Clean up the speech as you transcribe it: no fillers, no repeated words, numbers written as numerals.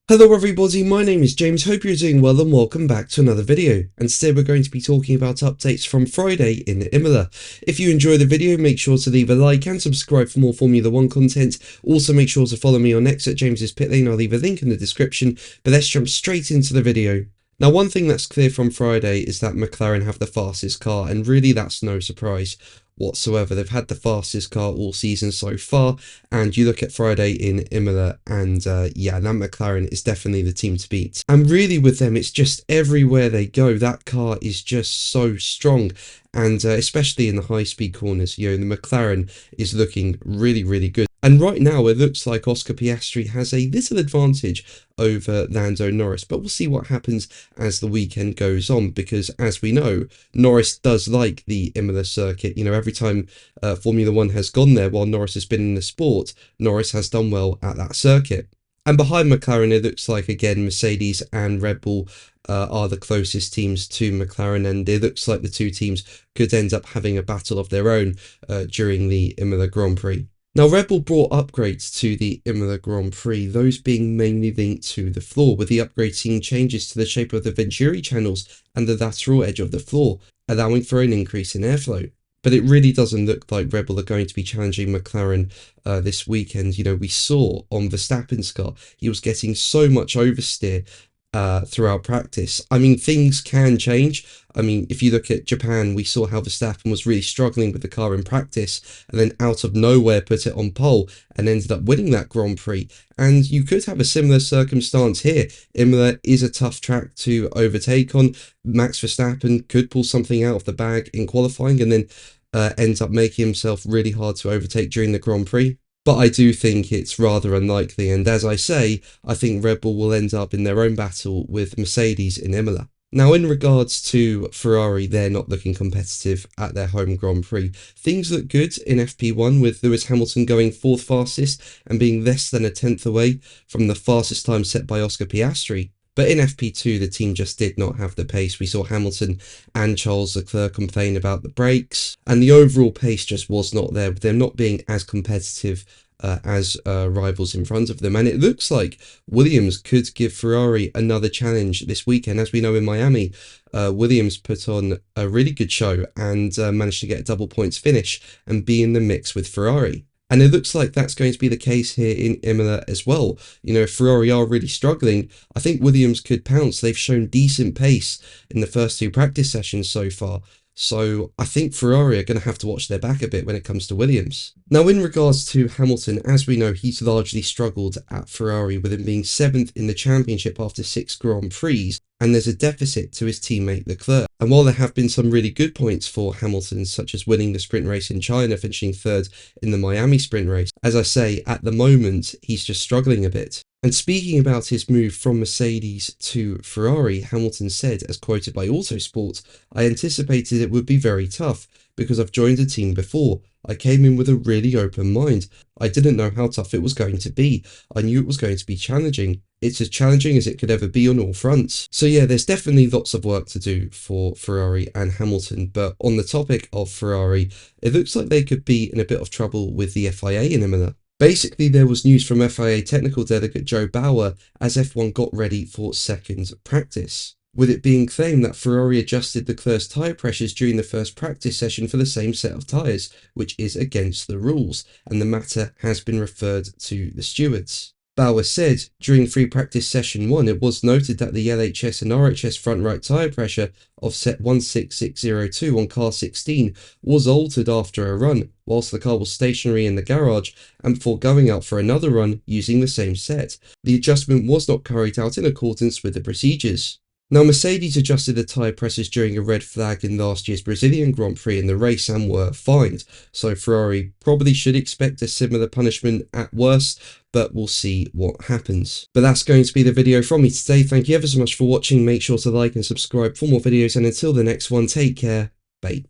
Hello everybody, my name is James, hope you're doing well and welcome back to another video. And today we're going to be talking about updates from Friday in Imola. If you enjoy the video, make sure to leave a like and subscribe for more Formula 1 content. Also make sure to follow me on X at James's Pit Lane, I'll leave a link in the description, but let's jump straight into the video. Now, one thing that's clear from Friday is that McLaren have the fastest car, and really that's no surprise whatsoever. They've had the fastest car all season so far, and you look at Friday in Imola, and yeah, that McLaren is definitely the team to beat. And really with them, it's just everywhere they go, that car is just so strong. And especially in the high-speed corners, the McLaren is looking really good. And right now, it looks like Oscar Piastri has a little advantage over Lando Norris, but we'll see what happens as the weekend goes on, because as we know, Norris does like the Imola circuit. Every time Formula 1 has gone there while Norris has been in the sport, Norris has done well at that circuit. And behind McLaren, it looks like, again, Mercedes and Red Bull are the closest teams to McLaren, and it looks like the two teams could end up having a battle of their own during the Imola Grand Prix. Now, Red Bull brought upgrades to the Imola Grand Prix, those being mainly linked to the floor, with the upgrade seeing changes to the shape of the Venturi channels and the lateral edge of the floor, allowing for an increase in airflow. But it really doesn't look like Red Bull are going to be challenging McLaren this weekend. We saw on Verstappen's car, he was getting so much oversteer throughout practice. I mean, things can change. I mean, if you look at Japan, we saw how Verstappen was really struggling with the car in practice, and then out of nowhere put it on pole and ended up winning that Grand Prix. And you could have a similar circumstance here. Imola is a tough track to overtake on. Max Verstappen could pull something out of the bag in qualifying and then ends up making himself really hard to overtake during the Grand Prix. But I do think it's rather unlikely, and as I say, I think Red Bull will end up in their own battle with Mercedes in Imola. Now, in regards to Ferrari, they're not looking competitive at their home Grand Prix. Things look good in FP1, with Lewis Hamilton going 4th fastest and being less than a tenth away from the fastest time set by Oscar Piastri. But in FP2, the team just did not have the pace. We saw Hamilton and Charles Leclerc complain about the brakes, and the overall pace just was not there, with them not being as competitive as rivals in front of them. And it looks like Williams could give Ferrari another challenge this weekend. As we know, in Miami, Williams put on a really good show and managed to get a double points finish and be in the mix with Ferrari. And it looks like that's going to be the case here in Imola as well. If Ferrari are really struggling, I think Williams could pounce. They've shown decent pace in the first two practice sessions so far. So I think Ferrari are going to have to watch their back a bit when it comes to Williams. Now, in regards to Hamilton, as we know, he's largely struggled at Ferrari, with him being 7th in the championship after 6 Grand Prix, and there's a deficit to his teammate Leclerc. And while there have been some really good points for Hamilton, such as winning the sprint race in China, finishing 3rd in the Miami sprint race, as I say, at the moment, he's just struggling a bit. And speaking about his move from Mercedes to Ferrari, Hamilton said, as quoted by Autosport, "I anticipated it would be very tough, because I've joined a team before. I came in with a really open mind. I didn't know how tough it was going to be. I knew it was going to be challenging. It's as challenging as it could ever be on all fronts." So yeah, there's definitely lots of work to do for Ferrari and Hamilton. But on the topic of Ferrari, it looks like they could be in a bit of trouble with the FIA in Imola. Basically, there was news from FIA technical delegate Joe Bauer as F1 got ready for second practice, with it being claimed that Ferrari adjusted Leclerc's tyre pressures during the first practice session for the same set of tyres, which is against the rules, and the matter has been referred to the stewards. Bauer said, during free practice session 1, it was noted that the LHS and RHS front right tyre pressure of set 16602 on car 16 was altered after a run, whilst the car was stationary in the garage, and before going out for another run using the same set. The adjustment was not carried out in accordance with the procedures. Now, Mercedes adjusted the tyre pressures during a red flag in last year's Brazilian Grand Prix in the race and were fined, so Ferrari probably should expect a similar punishment at worst, but we'll see what happens. But that's going to be the video from me today. Thank you ever so much for watching. Make sure to like and subscribe for more videos, and until the next one, take care. Bye.